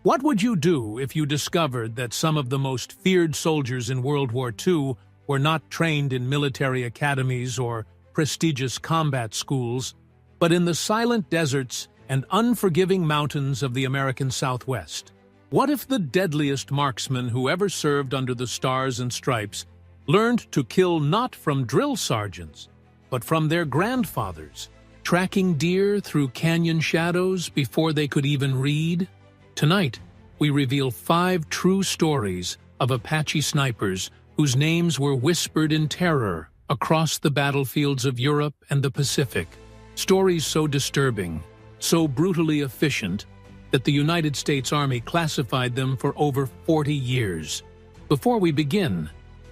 What would you do if you discovered that some of the most feared soldiers in World War II were not trained in military academies or prestigious combat schools, but in the silent deserts and unforgiving mountains of the American Southwest? What if the deadliest marksmen who ever served under the Stars and Stripes learned to kill not from drill sergeants, but from their grandfathers, tracking deer through canyon shadows before they could even read? Tonight, we reveal 5 true stories of Apache snipers whose names were whispered in terror across the battlefields of Europe and the Pacific. Stories so disturbing, so brutally efficient, that the United States Army classified them for over 40 years. Before we begin,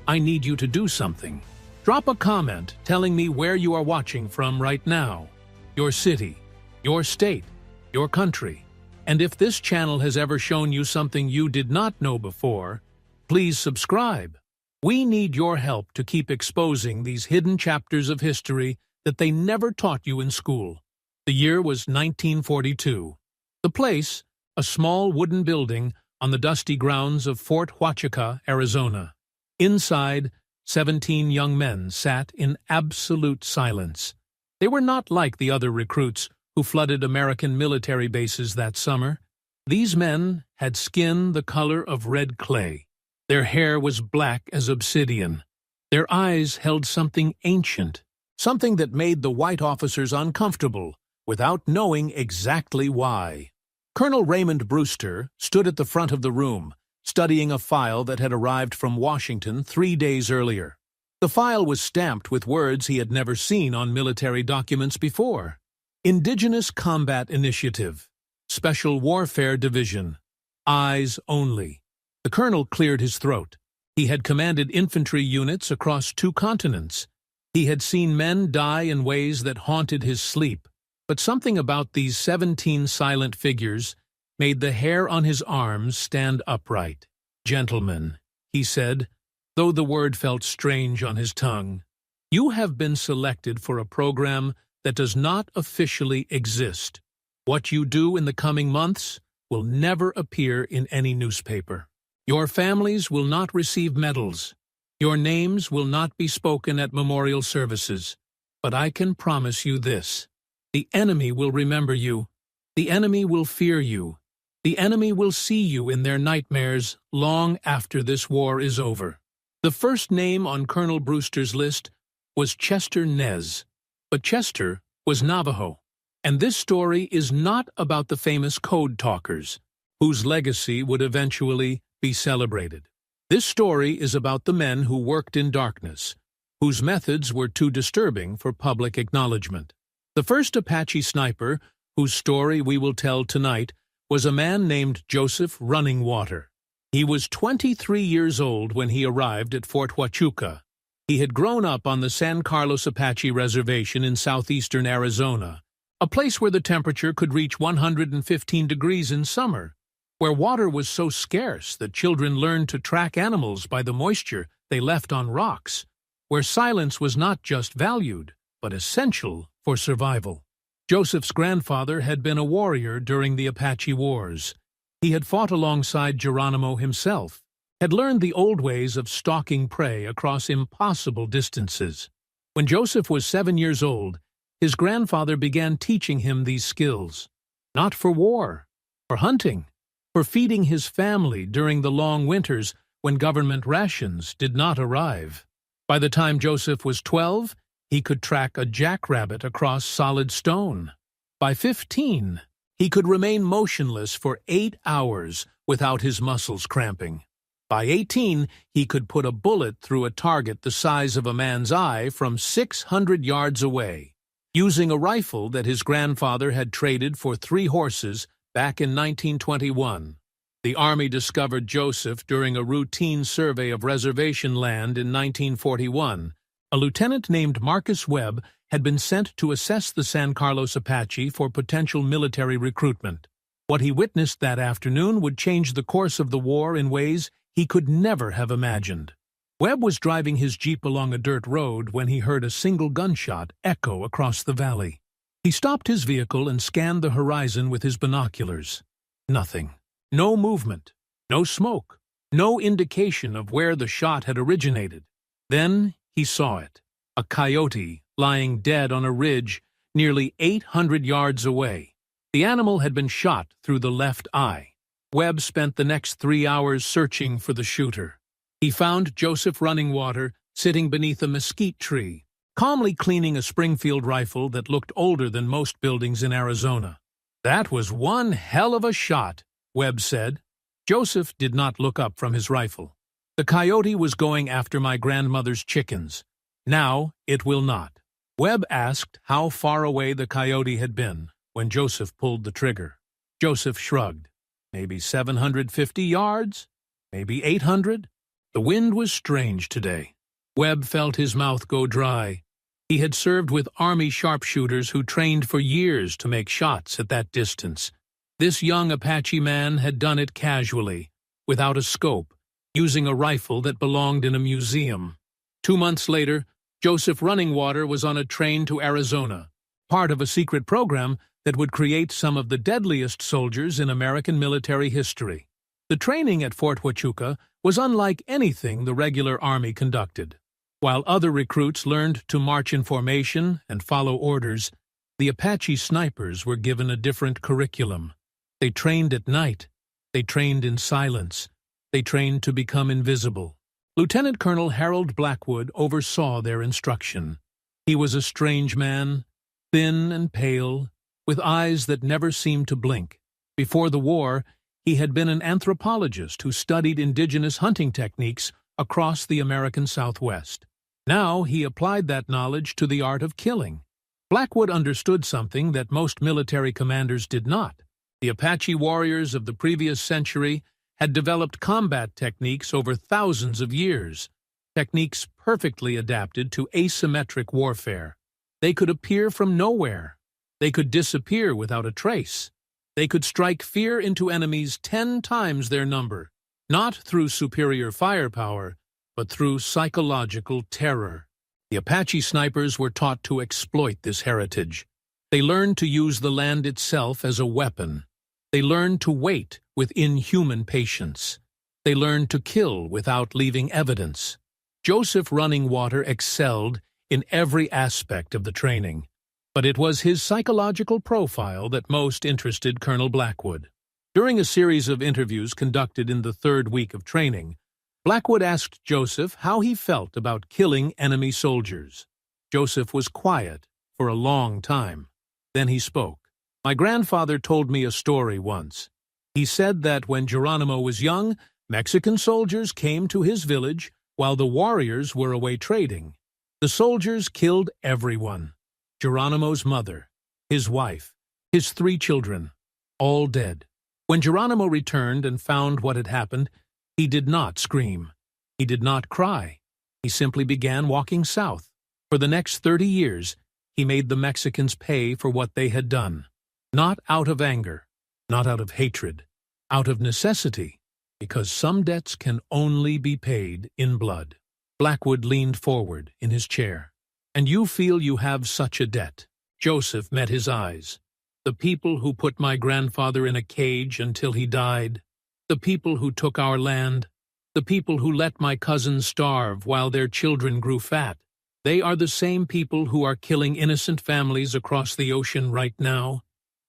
I need you to do something. Drop a comment telling me where you are watching from right now, your city, your state, your country. And if this channel has ever shown you something you did not know before, please subscribe. We need your help to keep exposing these hidden chapters of history that they never taught you in school. The year was 1942. The place, a small wooden building on the dusty grounds of Fort Huachuca, Arizona. Inside, 17 young men sat in absolute silence. They were not like the other recruits who flooded American military bases that summer. These men had skin the color of red clay. Their hair was black as obsidian. Their eyes held something ancient, something that made the white officers uncomfortable, without knowing exactly why. Colonel Raymond Brewster stood at the front of the room, studying a file that had arrived from Washington 3 days earlier. The file was stamped with words he had never seen on military documents before. Indigenous Combat Initiative, Special Warfare Division, Eyes Only. The colonel cleared his throat. He had commanded infantry units across 2 continents. He had seen men die in ways that haunted his sleep. But something about these 17 silent figures made the hair on his arms stand upright. "Gentlemen," he said, though the word felt strange on his tongue, "you have been selected for a program that does not officially exist. What you do in the coming months will never appear in any newspaper. Your families will not receive medals. Your names will not be spoken at memorial services. But I can promise you this. The enemy will remember you. The enemy will fear you. The enemy will see you in their nightmares long after this war is over." The first name on Colonel Brewster's list was Chester Nez. But Chester was Navajo. And this story is not about the famous code talkers, whose legacy would eventually be celebrated. This story is about the men who worked in darkness, whose methods were too disturbing for public acknowledgement. The first Apache sniper, whose story we will tell tonight, was a man named Joseph Running Water. He was 23 years old when he arrived at Fort Huachuca. He had grown up on the San Carlos Apache Reservation in southeastern Arizona, a place where the temperature could reach 115 degrees in summer, where water was so scarce that children learned to track animals by the moisture they left on rocks, where silence was not just valued, but essential for survival. Joseph's grandfather had been a warrior during the Apache Wars. He had fought alongside Geronimo himself, had learned the old ways of stalking prey across impossible distances. When Joseph was 7 years old, his grandfather began teaching him these skills, not for war, for hunting, for feeding his family during the long winters when government rations did not arrive. By the time Joseph was 12, he could track a jackrabbit across solid stone. By 15, he could remain motionless for 8 hours without his muscles cramping. By 18, he could put a bullet through a target the size of a man's eye from 600 yards away, using a rifle that his grandfather had traded for 3 horses back in 1921. The Army discovered Joseph during a routine survey of reservation land in 1941. A lieutenant named Marcus Webb had been sent to assess the San Carlos Apache for potential military recruitment. What he witnessed that afternoon would change the course of the war in ways he could never have imagined. Webb was driving his Jeep along a dirt road when he heard a single gunshot echo across the valley. He stopped his vehicle and scanned the horizon with his binoculars. Nothing. No movement, no smoke, no indication of where the shot had originated. Then he saw it, a coyote lying dead on a ridge nearly 800 yards away. The animal had been shot through the left eye. Webb spent the next 3 hours searching for the shooter. He found Joseph Runningwater sitting beneath a mesquite tree, calmly cleaning a Springfield rifle that looked older than most buildings in Arizona. "That was one hell of a shot," Webb said. Joseph did not look up from his rifle. "The coyote was going after my grandmother's chickens. Now it will not." Webb asked how far away the coyote had been when Joseph pulled the trigger. Joseph shrugged. Maybe 750 yards, maybe 800. The wind was strange today. Webb felt his mouth go dry. He had served with Army sharpshooters who trained for years to make shots at that distance. This young Apache man had done it casually, without a scope, using a rifle that belonged in a museum. 2 months later, Joseph Runningwater was on a train to Arizona, part of a secret program that would create some of the deadliest soldiers in American military history. The training at Fort Huachuca was unlike anything the regular Army conducted. While other recruits learned to march in formation and follow orders, the Apache snipers were given a different curriculum. They trained at night. They trained in silence. They trained to become invisible. Lieutenant Colonel Harold Blackwood oversaw their instruction. He was a strange man, thin and pale, with eyes that never seemed to blink. Before the war, he had been an anthropologist who studied indigenous hunting techniques across the American Southwest. Now he applied that knowledge to the art of killing. Blackwood understood something that most military commanders did not. The Apache warriors of the previous century had developed combat techniques over thousands of years, techniques perfectly adapted to asymmetric warfare. They could appear from nowhere. They could disappear without a trace. They could strike fear into enemies 10 times their number, not through superior firepower, but through psychological terror. The Apache snipers were taught to exploit this heritage. They learned to use the land itself as a weapon. They learned to wait with inhuman patience. They learned to kill without leaving evidence. Joseph Runningwater excelled in every aspect of the training, but it was his psychological profile that most interested Colonel Blackwood. During a series of interviews conducted in the 3rd week of training, Blackwood asked Joseph how he felt about killing enemy soldiers. Joseph was quiet for a long time. Then he spoke. "My grandfather told me a story once. He said that when Geronimo was young, Mexican soldiers came to his village while the warriors were away trading. The soldiers killed everyone. Geronimo's mother, his wife, his 3 children, all dead. When Geronimo returned and found what had happened, he did not scream. He did not cry. He simply began walking south. For the next 30 years, he made the Mexicans pay for what they had done. Not out of anger, not out of hatred, out of necessity, because some debts can only be paid in blood." Blackwood leaned forward in his chair. "And you feel you have such a debt?" Joseph met his eyes. "The people who put my grandfather in a cage until he died, the people who took our land, the people who let my cousins starve while their children grew fat, they are the same people who are killing innocent families across the ocean right now.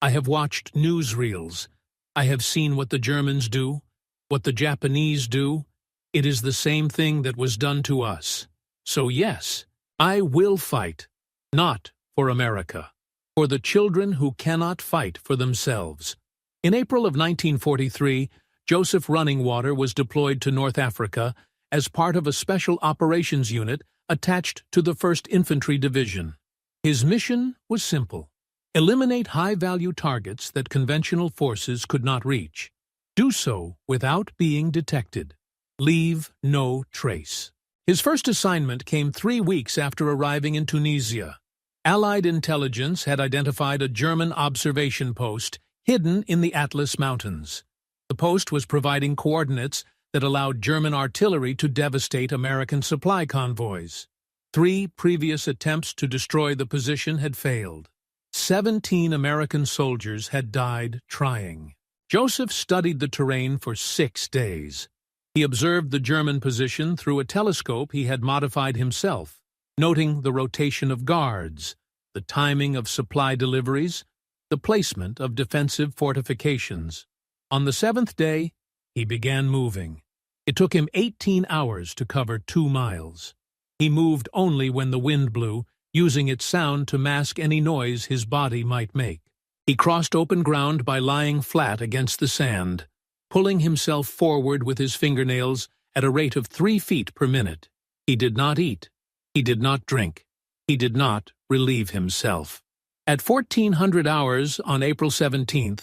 I have watched newsreels. I have seen what the Germans do, what the Japanese do. It is the same thing that was done to us. So yes, I will fight, not for America, for the children who cannot fight for themselves." In April of 1943, Joseph Runningwater was deployed to North Africa as part of a special operations unit attached to the 1st Infantry Division. His mission was simple: eliminate high-value targets that conventional forces could not reach. Do so without being detected. Leave no trace. His first assignment came 3 weeks after arriving in Tunisia. Allied intelligence had identified a German observation post hidden in the Atlas Mountains. The post was providing coordinates that allowed German artillery to devastate American supply convoys. 3 previous attempts to destroy the position had failed. 17 American soldiers had died trying. Joseph studied the terrain for 6 days. He observed the German position through a telescope he had modified himself, noting the rotation of guards, the timing of supply deliveries, the placement of defensive fortifications. On the 7th day, he began moving. It took him 18 hours to cover 2 miles. He moved only when the wind blew, using its sound to mask any noise his body might make. He crossed open ground by lying flat against the sand, pulling himself forward with his fingernails at a rate of 3 feet per minute. He did not eat. He did not drink. He did not relieve himself. At 1400 hours on April 17,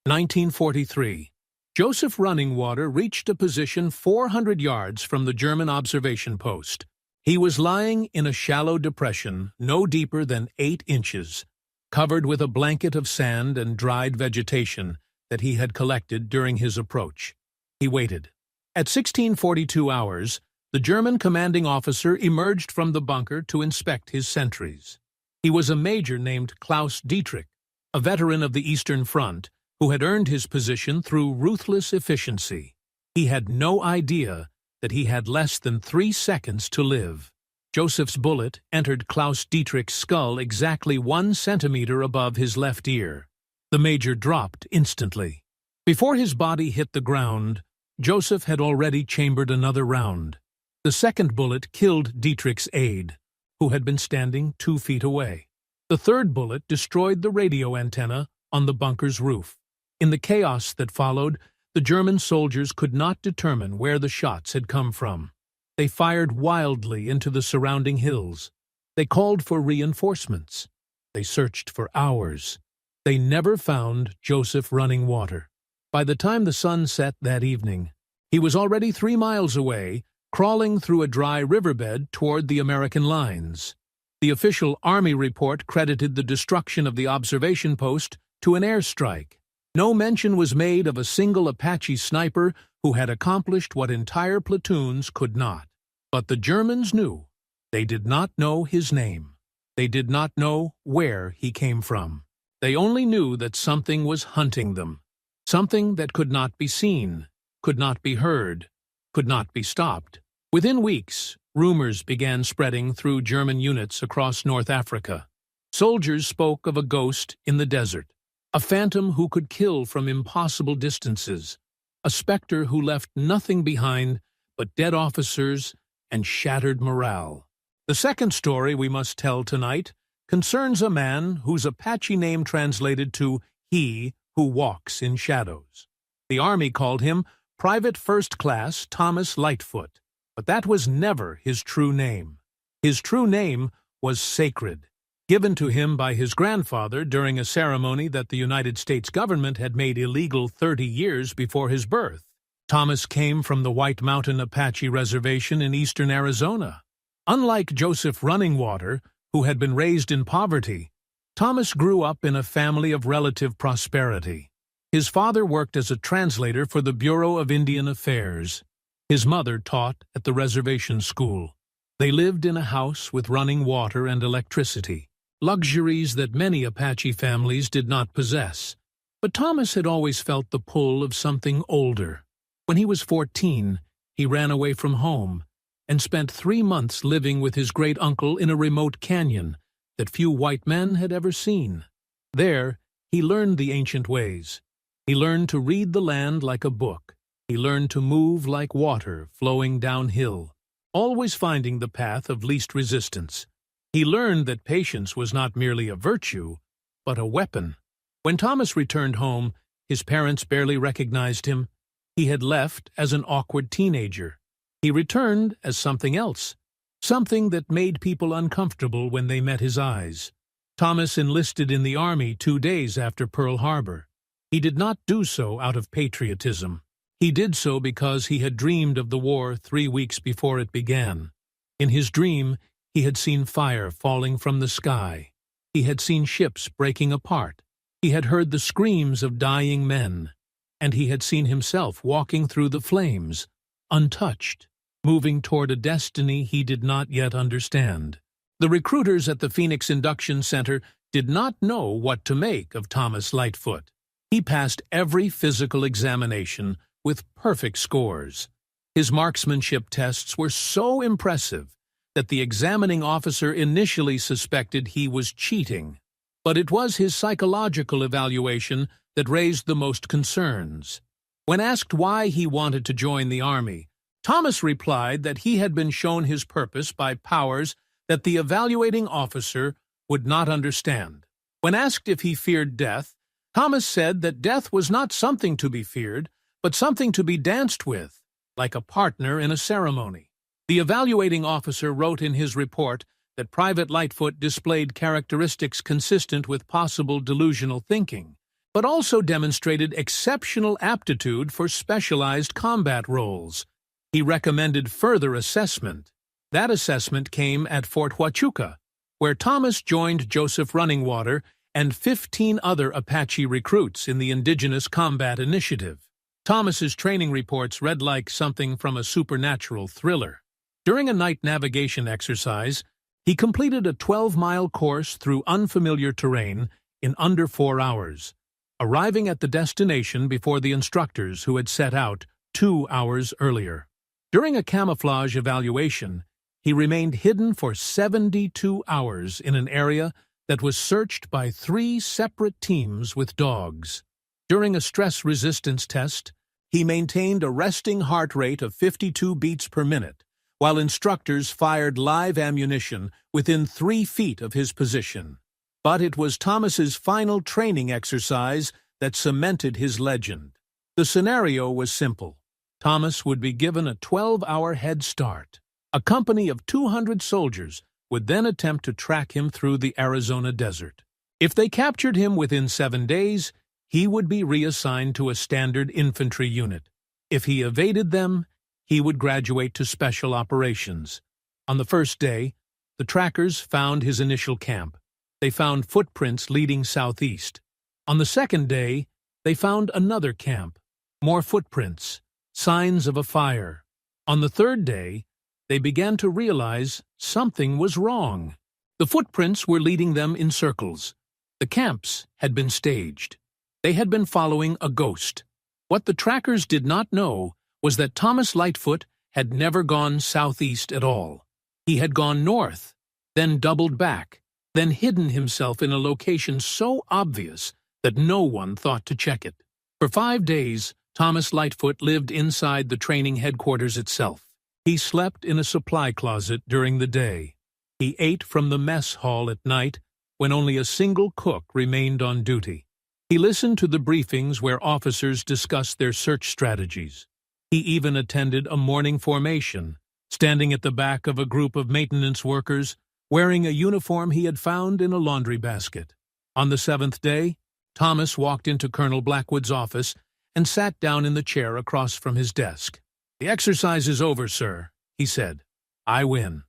1943, Joseph Runningwater reached a position 400 yards from the German observation post. He was lying in a shallow depression no deeper than 8 inches, covered with a blanket of sand and dried vegetation that he had collected during his approach. He waited. At 1642 hours, the German commanding officer emerged from the bunker to inspect his sentries. He was a major named Klaus Dietrich, a veteran of the Eastern Front, who had earned his position through ruthless efficiency. He had no idea that he had less than 3 seconds to live. Joseph's bullet entered Klaus Dietrich's skull exactly 1 centimeter above his left ear. The major dropped instantly. Before his body hit the ground, Joseph had already chambered another round. The second bullet killed Dietrich's aide, who had been standing 2 feet away. The third bullet destroyed the radio antenna on the bunker's roof. In the chaos that followed, the German soldiers could not determine where the shots had come from. They fired wildly into the surrounding hills. They called for reinforcements. They searched for hours. They never found Joseph Runningwater. By the time the sun set that evening, he was already 3 miles away, crawling through a dry riverbed toward the American lines. The official Army report credited the destruction of the observation post to an airstrike. No mention was made of a single Apache sniper who had accomplished what entire platoons could not. But the Germans knew. They did not know his name. They did not know where he came from. They only knew that something was hunting them. Something that could not be seen, could not be heard, could not be stopped. Within weeks, rumors began spreading through German units across North Africa. Soldiers spoke of a ghost in the desert, a phantom who could kill from impossible distances, a specter who left nothing behind but dead officers and shattered morale. The second story we must tell tonight concerns a man whose Apache name translated to "he who walks in shadows." The Army called him Private First Class Thomas Lightfoot, but that was never his true name. His true name was Sacred, given to him by his grandfather during a ceremony that the United States government had made illegal 30 years before his birth. Thomas came from the White Mountain Apache Reservation in eastern Arizona. Unlike Joseph Runningwater, who had been raised in poverty, Thomas grew up in a family of relative prosperity. His father worked as a translator for the Bureau of Indian Affairs. His mother taught at the reservation school. They lived in a house with running water and electricity, luxuries that many Apache families did not possess. But Thomas had always felt the pull of something older. When he was 14, he ran away from home and spent 3 months living with his great-uncle in a remote canyon that few white men had ever seen. There, he learned the ancient ways. He learned to read the land like a book. He learned to move like water flowing downhill, always finding the path of least resistance. He learned that patience was not merely a virtue, but a weapon. When Thomas returned home, his parents barely recognized him. He had left as an awkward teenager. He returned as something else, something that made people uncomfortable when they met his eyes. Thomas enlisted in the Army 2 days after Pearl Harbor. He did not do so out of patriotism. He did so because he had dreamed of the war 3 weeks before it began. In his dream, he had seen fire falling from the sky. He had seen ships breaking apart. He had heard the screams of dying men. And he had seen himself walking through the flames, untouched, moving toward a destiny he did not yet understand. The recruiters at the Phoenix Induction Center did not know what to make of Thomas Lightfoot. He passed every physical examination with perfect scores. His marksmanship tests were so impressive that the examining officer initially suspected he was cheating. But it was his psychological evaluation that raised the most concerns. When asked why he wanted to join the army, Thomas replied that he had been shown his purpose by powers that the evaluating officer would not understand. When asked if he feared death, Thomas said that death was not something to be feared, but something to be danced with, like a partner in a ceremony. The evaluating officer wrote in his report that Private Lightfoot displayed characteristics consistent with possible delusional thinking, but also demonstrated exceptional aptitude for specialized combat roles. He recommended further assessment. That assessment came at Fort Huachuca, where Thomas joined Joseph Runningwater and 15 other Apache recruits in the Indigenous Combat Initiative. Thomas's training reports read like something from a supernatural thriller. During a night navigation exercise, he completed a 12-mile course through unfamiliar terrain in under 4 hours, arriving at the destination before the instructors who had set out 2 hours earlier. During a camouflage evaluation, he remained hidden for 72 hours in an area that was searched by 3 separate teams with dogs. During a stress resistance test, he maintained a resting heart rate of 52 beats per minute, while instructors fired live ammunition within 3 feet of his position. But it was Thomas's final training exercise that cemented his legend. The scenario was simple. Thomas would be given a 12-hour head start. A company of 200 soldiers would then attempt to track him through the Arizona desert. If they captured him within 7 days, he would be reassigned to a standard infantry unit. If he evaded them, he would graduate to special operations. On the first day, the trackers found his initial camp. They found footprints leading southeast. On the second day, they found another camp, more footprints, signs of a fire. On the third day, they began to realize something was wrong. The footprints were leading them in circles. The camps had been staged. They had been following a ghost. What the trackers did not know was that Thomas Lightfoot had never gone southeast at all. He had gone north, then doubled back, then hidden himself in a location so obvious that no one thought to check it. For 5 days, Thomas Lightfoot lived inside the training headquarters itself. He slept in a supply closet during the day. He ate from the mess hall at night when only a single cook remained on duty. He listened to the briefings where officers discussed their search strategies. He even attended a morning formation, standing at the back of a group of maintenance workers, wearing a uniform he had found in a laundry basket. On the 7th day, Thomas walked into Colonel Blackwood's office and sat down in the chair across from his desk. "The exercise is over, sir," he said. "I win."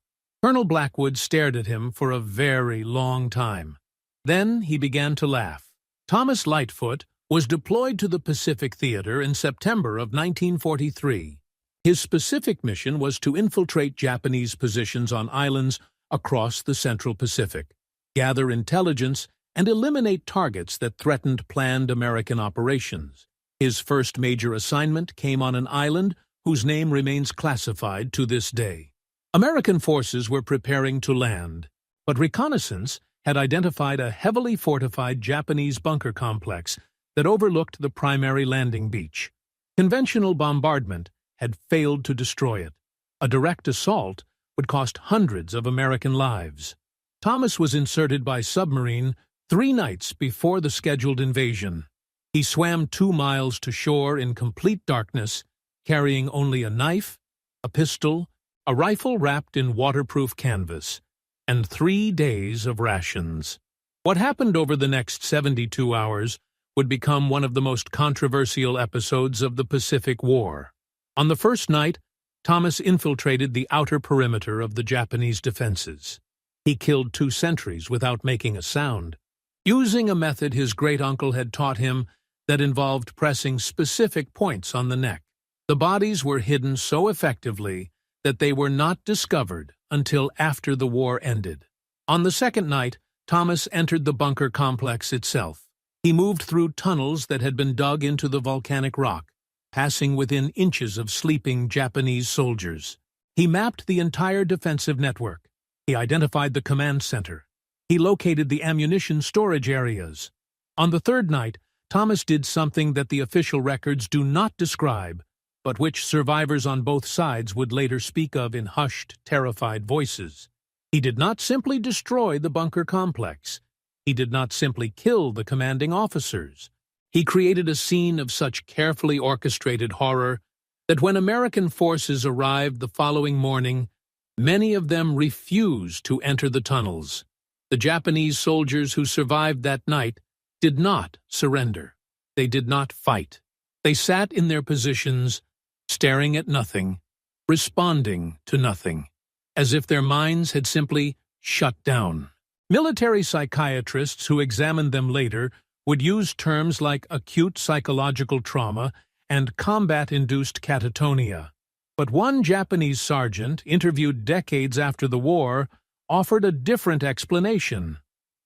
Colonel Blackwood stared at him for a very long time. Then he began to laugh. Thomas Lightfoot was deployed to the Pacific Theater in September of 1943. His specific mission was to infiltrate Japanese positions on islands across the Central Pacific, gather intelligence, and eliminate targets that threatened planned American operations. His first major assignment came on an island whose name remains classified to this day. American forces were preparing to land, but reconnaissance had identified a heavily fortified Japanese bunker complex that overlooked the primary landing beach. Conventional bombardment had failed to destroy it. A direct assault would cost hundreds of American lives. Thomas was inserted by submarine 3 nights before the scheduled invasion. He swam 2 miles to shore in complete darkness, carrying only a knife, a pistol, a rifle wrapped in waterproof canvas, and 3 days of rations. What happened over the next 72 hours would become one of the most controversial episodes of the Pacific War. On the first night, Thomas infiltrated the outer perimeter of the Japanese defenses. He killed 2 sentries without making a sound, using a method his great-uncle had taught him that involved pressing specific points on the neck. The bodies were hidden so effectively that they were not discovered until after the war ended. On the second night, Thomas entered the bunker complex itself. He moved through tunnels that had been dug into the volcanic rock, passing within inches of sleeping Japanese soldiers. He mapped the entire defensive network. He identified the command center. He located the ammunition storage areas. On the third night, Thomas did something that the official records do not describe, but which survivors on both sides would later speak of in hushed, terrified voices. He did not simply destroy the bunker complex. He did not simply kill the commanding officers. He created a scene of such carefully orchestrated horror that when American forces arrived the following morning, many of them refused to enter the tunnels. The Japanese soldiers who survived that night did not surrender. They did not fight. They sat in their positions, staring at nothing, responding to nothing, as if their minds had simply shut down. Military psychiatrists who examined them later would use terms like acute psychological trauma and combat-induced catatonia. But one Japanese sergeant, interviewed decades after the war, offered a different explanation.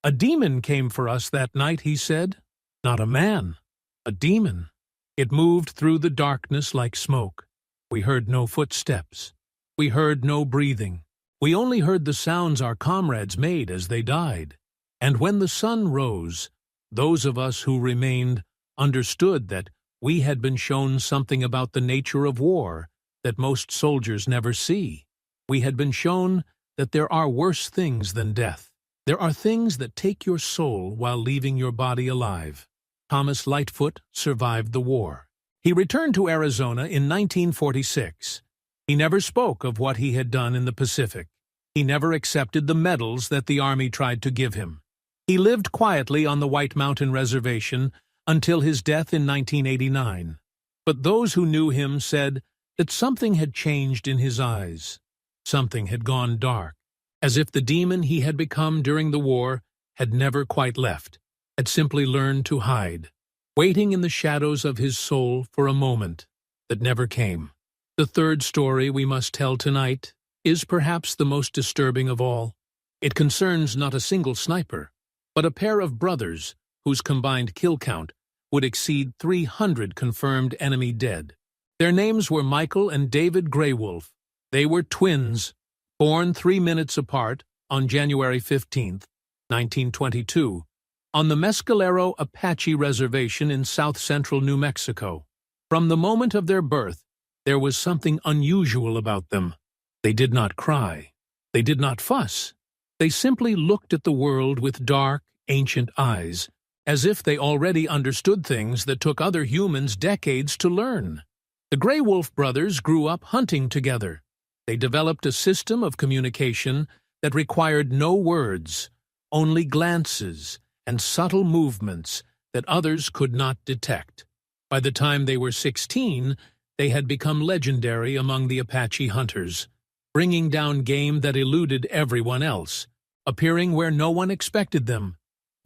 "A demon came for us that night," he said. "Not a man, a demon. It moved through the darkness like smoke. We heard no footsteps. We heard no breathing. We only heard the sounds our comrades made as they died. And when the sun rose, those of us who remained understood that we had been shown something about the nature of war that most soldiers never see. We had been shown that there are worse things than death. There are things that take your soul while leaving your body alive." Thomas Lightfoot survived the war. He returned to Arizona in 1946. He never spoke of what he had done in the Pacific. He never accepted the medals that the Army tried to give him. He lived quietly on the White Mountain Reservation until his death in 1989. But those who knew him said that something had changed in his eyes. Something had gone dark, as if the demon he had become during the war had never quite left, had simply learned to hide, waiting in the shadows of his soul for a moment that never came. The third story we must tell tonight is perhaps the most disturbing of all. It concerns not a single sniper, but a pair of brothers whose combined kill count would exceed 300 confirmed enemy dead. Their names were Michael and David Greywolf. They were twins, born 3 minutes apart on January 15, 1922, on the Mescalero Apache Reservation in south-central New Mexico. From the moment of their birth, there was something unusual about them. They did not cry. They did not fuss. They simply looked at the world with dark, ancient eyes, as if they already understood things that took other humans decades to learn. The Greywolf brothers grew up hunting together. They developed a system of communication that required no words, only glances and subtle movements that others could not detect. By the time they were 16, they had become legendary among the Apache hunters, bringing down game that eluded everyone else, appearing where no one expected them,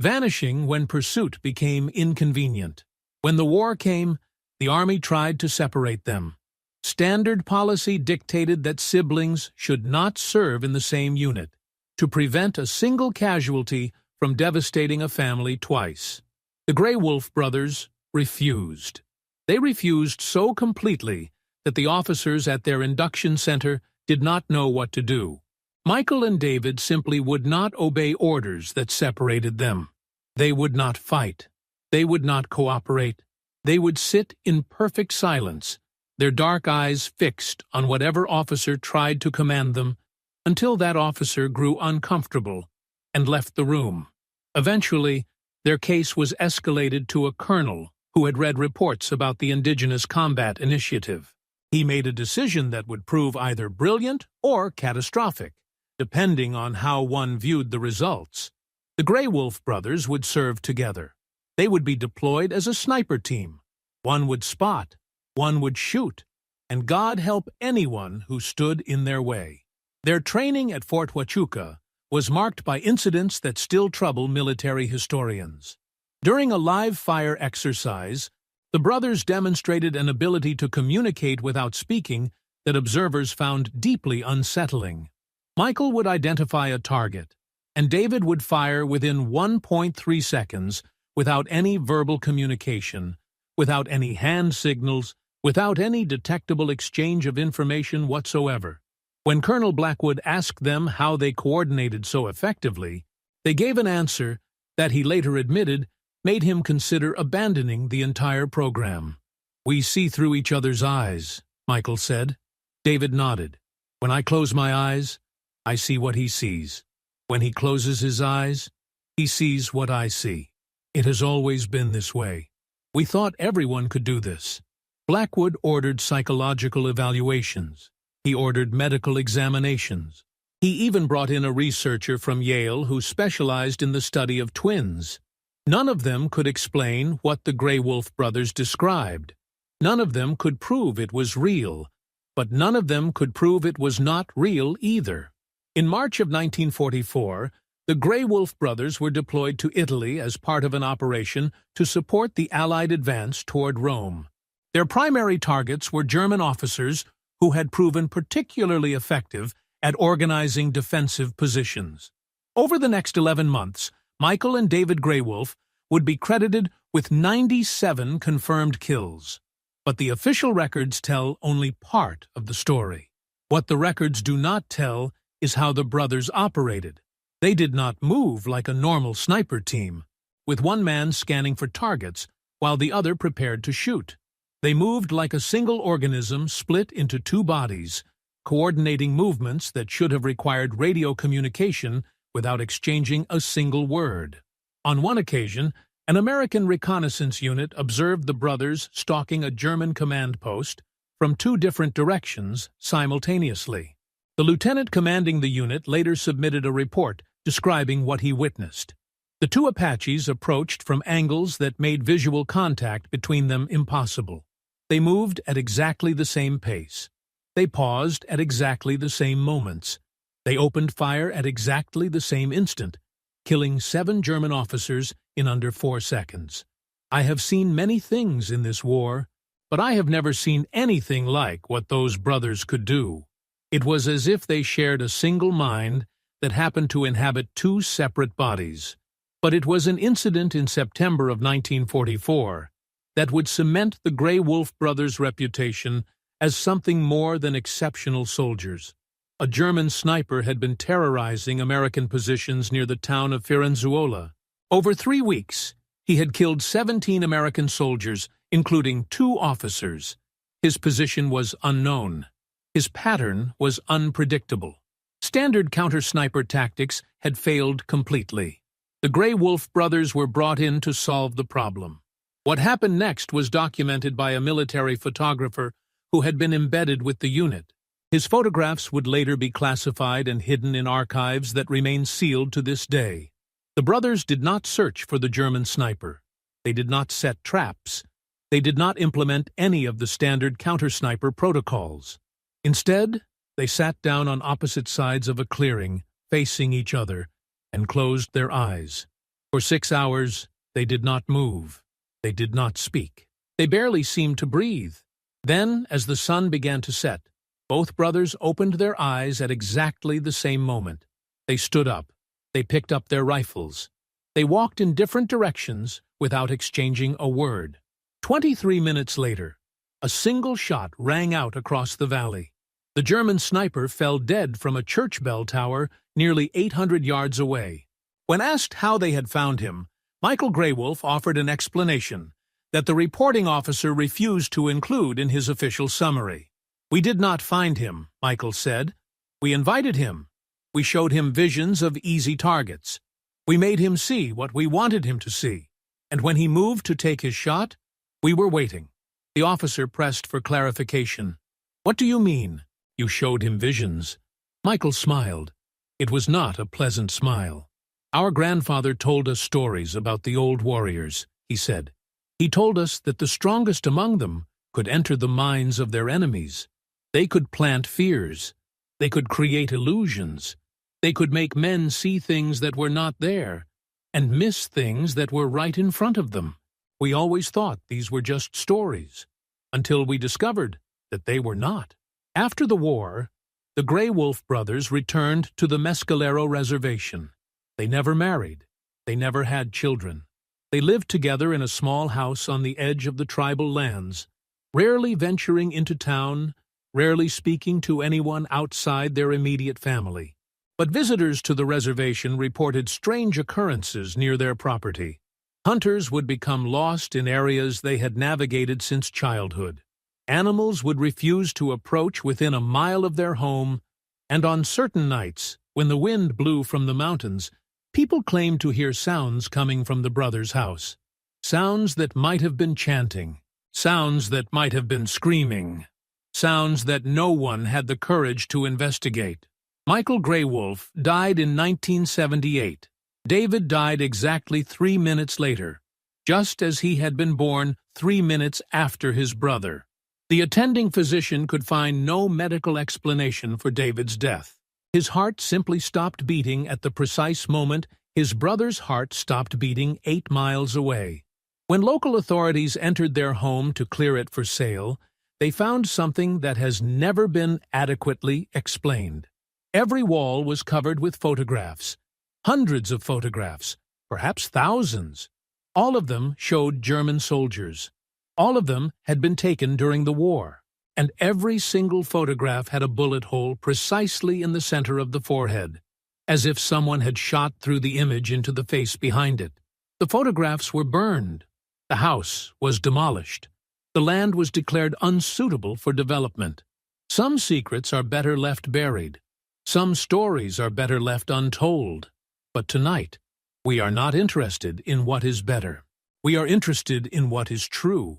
vanishing when pursuit became inconvenient. When the war came, the Army tried to separate them. Standard policy dictated that siblings should not serve in the same unit, to prevent a single casualty from devastating a family twice. The Greywolf brothers refused. They refused so completely that the officers at their induction center did not know what to do. Michael and David simply would not obey orders that separated them. They would not fight. They would not cooperate. They would sit in perfect silence, their dark eyes fixed on whatever officer tried to command them, until that officer grew uncomfortable and left the room. Eventually, their case was escalated to a colonel who had read reports about the Indigenous Combat Initiative. He made a decision that would prove either brilliant or catastrophic, depending on how one viewed the results. The Greywolf brothers would serve together. They would be deployed as a sniper team. One would spot, one would shoot, and God help anyone who stood in their way. Their training at Fort Huachuca was marked by incidents that still trouble military historians. During a live-fire exercise, the brothers demonstrated an ability to communicate without speaking that observers found deeply unsettling. Michael would identify a target, and David would fire within 1.3 seconds without any verbal communication, without any hand signals, without any detectable exchange of information whatsoever. When Colonel Blackwood asked them how they coordinated so effectively, they gave an answer that he later admitted made him consider abandoning the entire program. "We see through each other's eyes," Michael said. David nodded. "When I close my eyes, I see what he sees. When he closes his eyes, he sees what I see. It has always been this way. We thought everyone could do this." Blackwood ordered psychological evaluations. He ordered medical examinations. He even brought in a researcher from Yale who specialized in the study of twins. None of them could explain what the Grey Wolf brothers described. None of them could prove it was real, but none of them could prove it was not real either. In March of 1944, the Grey Wolf brothers were deployed to Italy as part of an operation to support the Allied advance toward Rome. Their primary targets were German officers who had proven particularly effective at organizing defensive positions. Over the next 11 months, Michael and David Grey Wolf would be credited with 97 confirmed kills. But the official records tell only part of the story. What the records do not tell is how the brothers operated. They did not move like a normal sniper team, with one man scanning for targets while the other prepared to shoot. They moved like a single organism split into two bodies, coordinating movements that should have required radio communication without exchanging a single word. On one occasion, an American reconnaissance unit observed the brothers stalking a German command post from two different directions simultaneously. The lieutenant commanding the unit later submitted a report describing what he witnessed. The two Apaches approached from angles that made visual contact between them impossible. They moved at exactly the same pace. They paused at exactly the same moments. They opened fire at exactly the same instant, killing 7 German officers in under 4 seconds. I have seen many things in this war, but I have never seen anything like what those brothers could do. It was as if they shared a single mind that happened to inhabit 2 separate bodies. But it was an incident in September of 1944 that would cement the Grey Wolf brothers' reputation as something more than exceptional soldiers. A German sniper had been terrorizing American positions near the town of Firenzuola. Over 3 weeks, he had killed 17 American soldiers, including 2 officers. His position was unknown. His pattern was unpredictable. Standard counter-sniper tactics had failed completely. The Grey Wolf brothers were brought in to solve the problem. What happened next was documented by a military photographer who had been embedded with the unit. His photographs would later be classified and hidden in archives that remain sealed to this day. The brothers did not search for the German sniper. They did not set traps. They did not implement any of the standard counter-sniper protocols. Instead, they sat down on opposite sides of a clearing, facing each other, and closed their eyes. For 6 hours, they did not move. They did not speak. They barely seemed to breathe. Then, as the sun began to set, both brothers opened their eyes at exactly the same moment. They stood up. They picked up their rifles. They walked in different directions without exchanging a word. 23 minutes later, a single shot rang out across the valley. The German sniper fell dead from a church bell tower nearly 800 yards away. When asked how they had found him, Michael Grey Wolf offered an explanation that the reporting officer refused to include in his official summary. "We did not find him," Michael said. "We invited him. We showed him visions of easy targets. We made him see what we wanted him to see. And when he moved to take his shot, we were waiting." The officer pressed for clarification. "What do you mean? You showed him visions?" Michael smiled. It was not a pleasant smile. "Our grandfather told us stories about the old warriors," he said. "He told us that the strongest among them could enter the minds of their enemies. They could plant fears. They could create illusions. They could make men see things that were not there, and miss things that were right in front of them. We always thought these were just stories, until we discovered that they were not." After the war, the Grey Wolf brothers returned to the Mescalero Reservation. They never married. They never had children. They lived together in a small house on the edge of the tribal lands, rarely venturing into town, rarely speaking to anyone outside their immediate family. But visitors to the reservation reported strange occurrences near their property. Hunters would become lost in areas they had navigated since childhood. Animals would refuse to approach within a mile of their home, and on certain nights, when the wind blew from the mountains, people claimed to hear sounds coming from the brothers' house. Sounds that might have been chanting, sounds that might have been screaming, sounds that no one had the courage to investigate. Michael Greywolf died in 1978. David died exactly 3 minutes later, just as he had been born 3 minutes after his brother. The attending physician could find no medical explanation for David's death. His heart simply stopped beating at the precise moment his brother's heart stopped beating 8 miles away. When local authorities entered their home to clear it for sale, they found something that has never been adequately explained. Every wall was covered with photographs, hundreds of photographs, perhaps thousands. All of them showed German soldiers. All of them had been taken during the war, and every single photograph had a bullet hole precisely in the center of the forehead, as if someone had shot through the image into the face behind it. The photographs were burned. The house was demolished. The land was declared unsuitable for development. Some secrets are better left buried. Some stories are better left untold. But tonight, we are not interested in what is better. We are interested in what is true.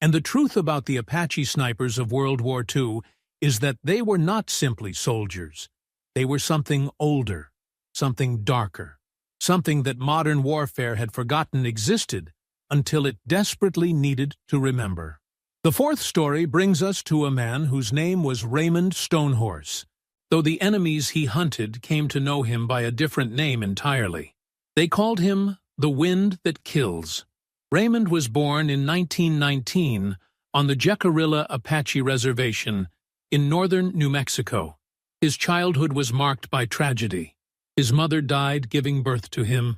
And the truth about the Apache snipers of World War II is that they were not simply soldiers. They were something older, something darker, something that modern warfare had forgotten existed until it desperately needed to remember. The fourth story brings us to a man whose name was Raymond Stonehorse, though the enemies he hunted came to know him by a different name entirely. They called him the Wind That Kills. Raymond was born in 1919 on the Jecarilla Apache Reservation in northern New Mexico. His childhood was marked by tragedy. His mother died giving birth to him.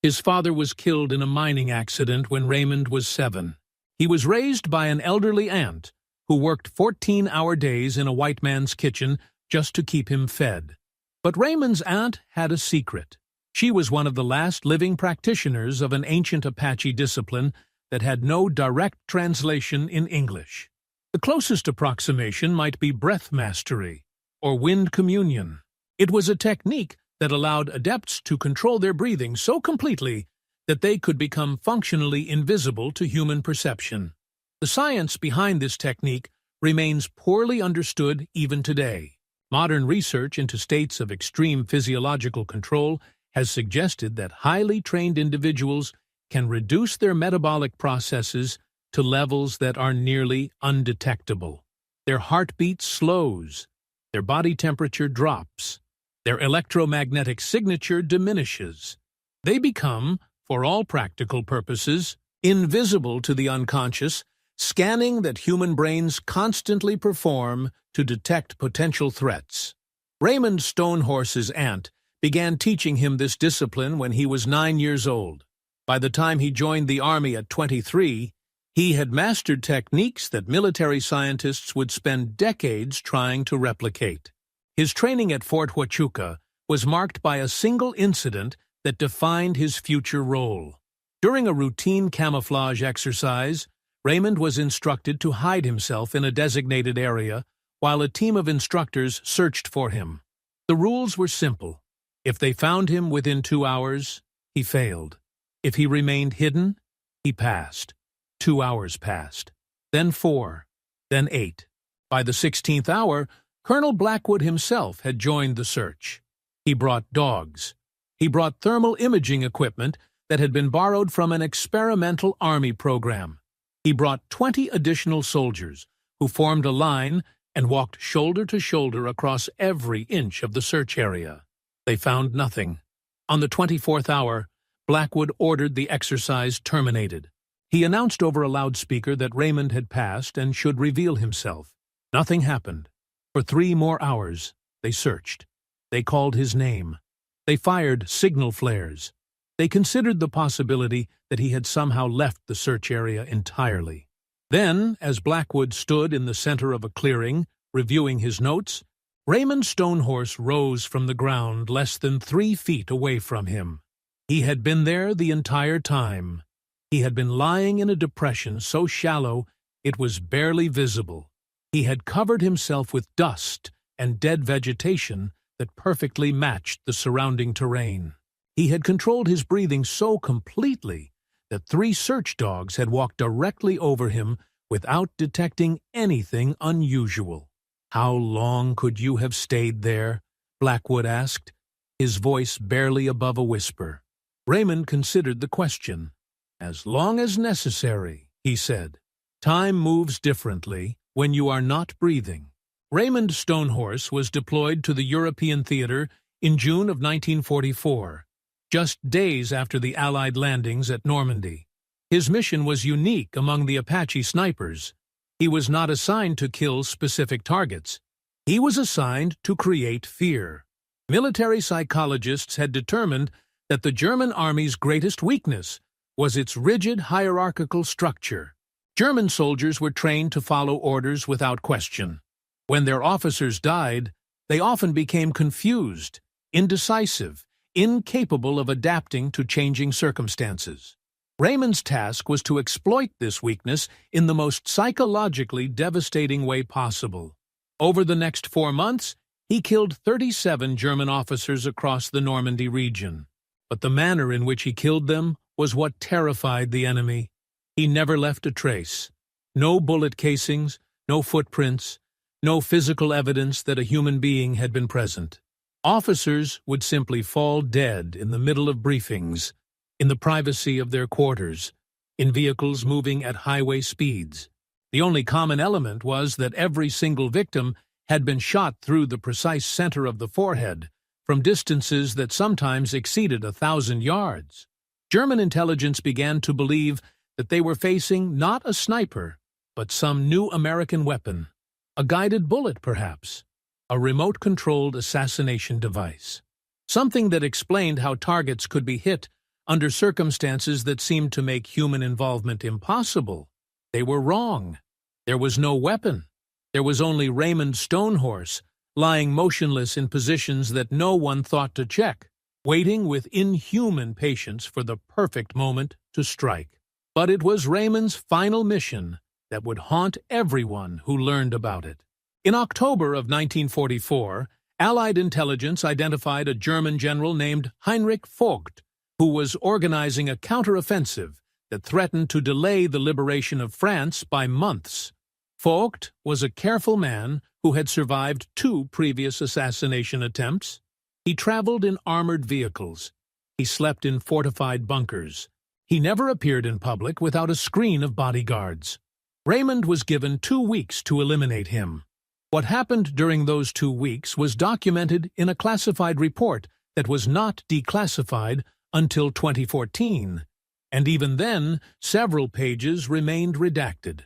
His father was killed in a mining accident when Raymond was 7. He was raised by an elderly aunt who worked 14-hour days in a white man's kitchen just to keep him fed. But Raymond's aunt had a secret. She was one of the last living practitioners of an ancient Apache discipline that had no direct translation in English. The closest approximation might be breath mastery or wind communion. It was a technique that allowed adepts to control their breathing so completely that they could become functionally invisible to human perception. The science behind this technique remains poorly understood even today. Modern research into states of extreme physiological control has suggested that highly trained individuals can reduce their metabolic processes to levels that are nearly undetectable. Their heartbeat slows, their body temperature drops, their electromagnetic signature diminishes. They become, for all practical purposes, invisible to the unconscious, scanning that human brains constantly perform to detect potential threats. Raymond Stonehorse's aunt began teaching him this discipline when he was 9 years old. By the time he joined the army at 23, he had mastered techniques that military scientists would spend decades trying to replicate. His training at Fort Huachuca was marked by a single incident that defined his future role. During a routine camouflage exercise, Raymond was instructed to hide himself in a designated area while a team of instructors searched for him. The rules were simple. If they found him within 2 hours, he failed. If he remained hidden, he passed. 2 hours passed, then 4, then 8. By the 16th hour, Colonel Blackwood himself had joined the search. He brought dogs. He brought thermal imaging equipment that had been borrowed from an experimental army program. He brought 20 additional soldiers who formed a line and walked shoulder to shoulder across every inch of the search area. They found nothing. On the 24th hour, Blackwood ordered the exercise terminated. He announced over a loudspeaker that Raymond had passed and should reveal himself. Nothing happened. For 3 more hours, they searched. They called his name. They fired signal flares. They considered the possibility that he had somehow left the search area entirely. Then, as Blackwood stood in the center of a clearing, reviewing his notes, Raymond Stonehorse rose from the ground less than 3 feet away from him. He had been there the entire time. He had been lying in a depression so shallow it was barely visible. He had covered himself with dust and dead vegetation that perfectly matched the surrounding terrain. He had controlled his breathing so completely that 3 search dogs had walked directly over him without detecting anything unusual. "How long could you have stayed there?" Blackwood asked, his voice barely above a whisper. Raymond considered the question. "As long as necessary," he said. "Time moves differently when you are not breathing." Raymond Stonehorse was deployed to the European theater in June of 1944, just days after the Allied landings at Normandy. His mission was unique among the Apache snipers. He was not assigned to kill specific targets. He was assigned to create fear. Military psychologists had determined that the German army's greatest weakness was its rigid hierarchical structure. German soldiers were trained to follow orders without question. When their officers died, they often became confused, indecisive, incapable of adapting to changing circumstances. Raymond's task was to exploit this weakness in the most psychologically devastating way possible. Over the next 4 months, he killed 37 German officers across the Normandy region. But the manner in which he killed them was what terrified the enemy. He never left a trace. No bullet casings, no footprints, no physical evidence that a human being had been present. Officers would simply fall dead in the middle of briefings, in the privacy of their quarters, in vehicles moving at highway speeds. The only common element was that every single victim had been shot through the precise center of the forehead, from distances that sometimes exceeded 1,000 yards. German intelligence began to believe that they were facing not a sniper, but some new American weapon. A guided bullet, perhaps. A remote-controlled assassination device. Something that explained how targets could be hit under circumstances that seemed to make human involvement impossible. They were wrong. There was no weapon. There was only Raymond Stonehorse, lying motionless in positions that no one thought to check, waiting with inhuman patience for the perfect moment to strike. But it was Raymond's final mission that would haunt everyone who learned about it. In October of 1944, Allied intelligence identified a German general named Heinrich Vogt, who was organizing a counteroffensive that threatened to delay the liberation of France by months. Vogt was a careful man who had survived 2 previous assassination attempts. He traveled in armored vehicles. He slept in fortified bunkers. He never appeared in public without a screen of bodyguards. Raymond was given 2 weeks to eliminate him. What happened during those 2 weeks was documented in a classified report that was not declassified until 2014, and even then, several pages remained redacted.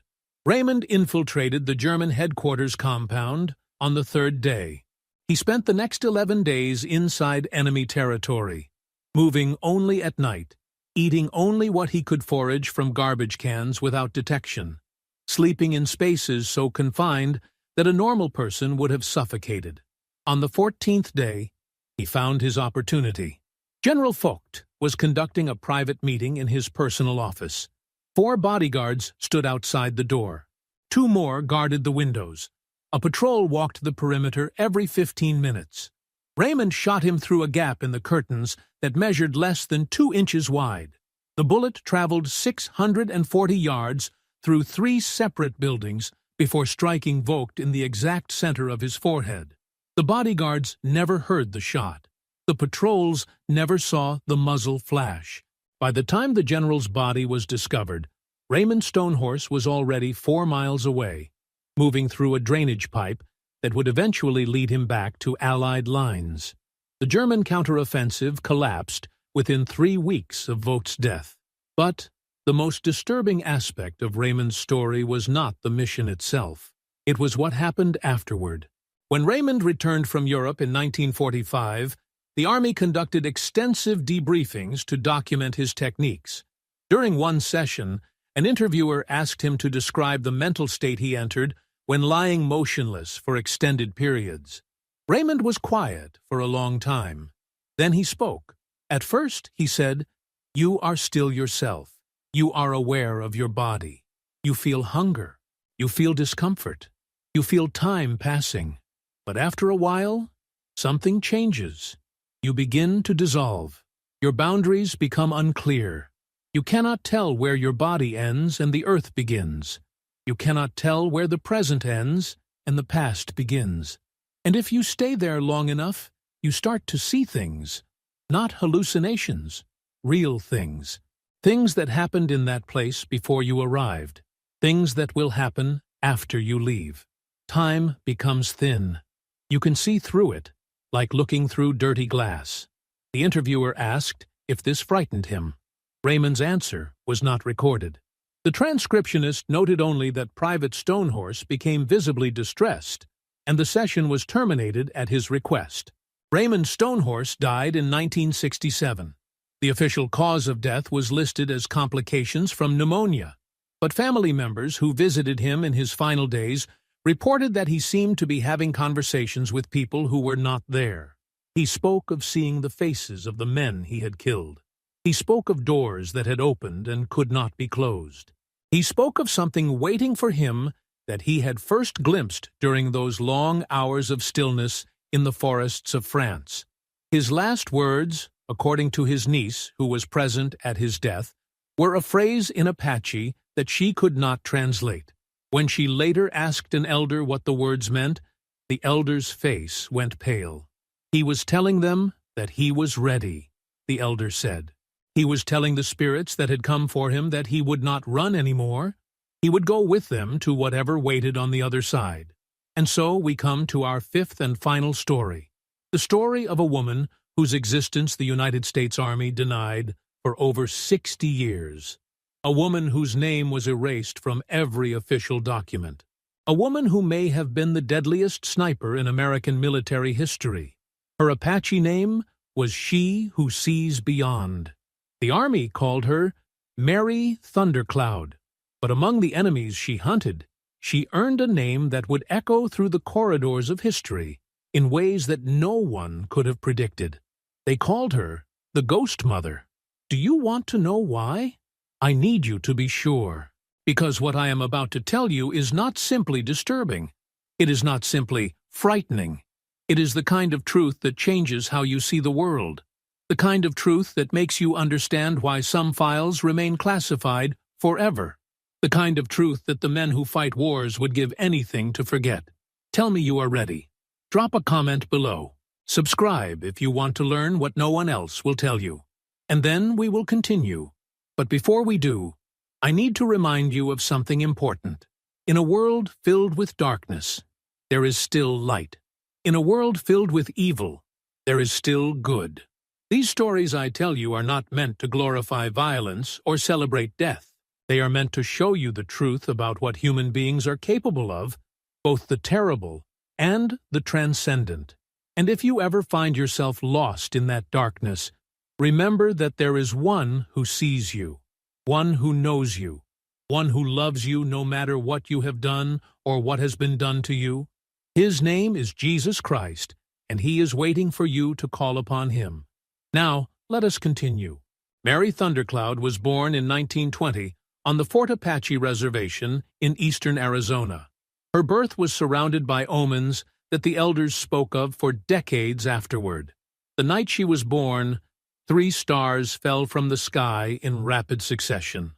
Raymond infiltrated the German headquarters compound on the 3rd day. He spent the next 11 days inside enemy territory, moving only at night, eating only what he could forage from garbage cans without detection, sleeping in spaces so confined that a normal person would have suffocated. On the 14th day, he found his opportunity. General Vogt was conducting a private meeting in his personal office. 4 bodyguards stood outside the door. 2 more guarded the windows. A patrol walked the perimeter every 15 minutes. Raymond shot him through a gap in the curtains that measured less than 2 inches wide. The bullet traveled 640 yards through 3 separate buildings before striking Vogt in the exact center of his forehead. The bodyguards never heard the shot. The patrols never saw the muzzle flash. By the time the general's body was discovered, Raymond Stonehorse was already 4 miles away, moving through a drainage pipe that would eventually lead him back to Allied lines. The German counteroffensive collapsed within 3 weeks of Vogt's death. But the most disturbing aspect of Raymond's story was not the mission itself. It was what happened afterward. When Raymond returned from Europe in 1945, the Army conducted extensive debriefings to document his techniques. During one session, an interviewer asked him to describe the mental state he entered when lying motionless for extended periods. Raymond was quiet for a long time. Then he spoke. At first, he said, "You are still yourself. You are aware of your body. You feel hunger. You feel discomfort. You feel time passing. But after a while, something changes. You begin to dissolve. Your boundaries become unclear. You cannot tell where your body ends and the earth begins. You cannot tell where the present ends and the past begins. And if you stay there long enough, you start to see things, not hallucinations, real things. Things that happened in that place before you arrived. Things that will happen after you leave. Time becomes thin. You can see through it, like looking through dirty glass." The interviewer asked if this frightened him. Raymond's answer was not recorded. The transcriptionist noted only that Private Stonehorse became visibly distressed, and the session was terminated at his request. Raymond Stonehorse died in 1967. The official cause of death was listed as complications from pneumonia, but family members who visited him in his final days reported that he seemed to be having conversations with people who were not there. He spoke of seeing the faces of the men he had killed. He spoke of doors that had opened and could not be closed. He spoke of something waiting for him that he had first glimpsed during those long hours of stillness in the forests of France. His last words, according to his niece, who was present at his death, were a phrase in Apache that she could not translate. When she later asked an elder what the words meant, the elder's face went pale. "He was telling them that he was ready," the elder said. He was telling the spirits that had come for him that he would not run anymore. He would go with them to whatever waited on the other side. And so we come to our fifth and final story, the story of a woman whose existence the United States Army denied for over 60 years. A woman whose name was erased from every official document. A woman who may have been the deadliest sniper in American military history. Her Apache name was She Who Sees Beyond. The Army called her Mary Thundercloud, but among the enemies she hunted, she earned a name that would echo through the corridors of history in ways that no one could have predicted. They called her the Ghost Mother. Do you want to know why? I need you to be sure, because what I am about to tell you is not simply disturbing. It is not simply frightening. It is the kind of truth that changes how you see the world. The kind of truth that makes you understand why some files remain classified forever. The kind of truth that the men who fight wars would give anything to forget. Tell me you are ready. Drop a comment below. Subscribe if you want to learn what no one else will tell you. And then we will continue. But before we do, I need to remind you of something important. In a world filled with darkness, there is still light. In a world filled with evil, there is still good. These stories I tell you are not meant to glorify violence or celebrate death. They are meant to show you the truth about what human beings are capable of, both the terrible and the transcendent. And if you ever find yourself lost in that darkness, remember that there is one who sees you, one who knows you, one who loves you no matter what you have done or what has been done to you. His name is Jesus Christ, and he is waiting for you to call upon him. Now, let us continue. Mary Thundercloud was born in 1920 on the Fort Apache Reservation in eastern Arizona. Her birth was surrounded by omens that the elders spoke of for decades afterward. The night she was born, 3 stars fell from the sky in rapid succession.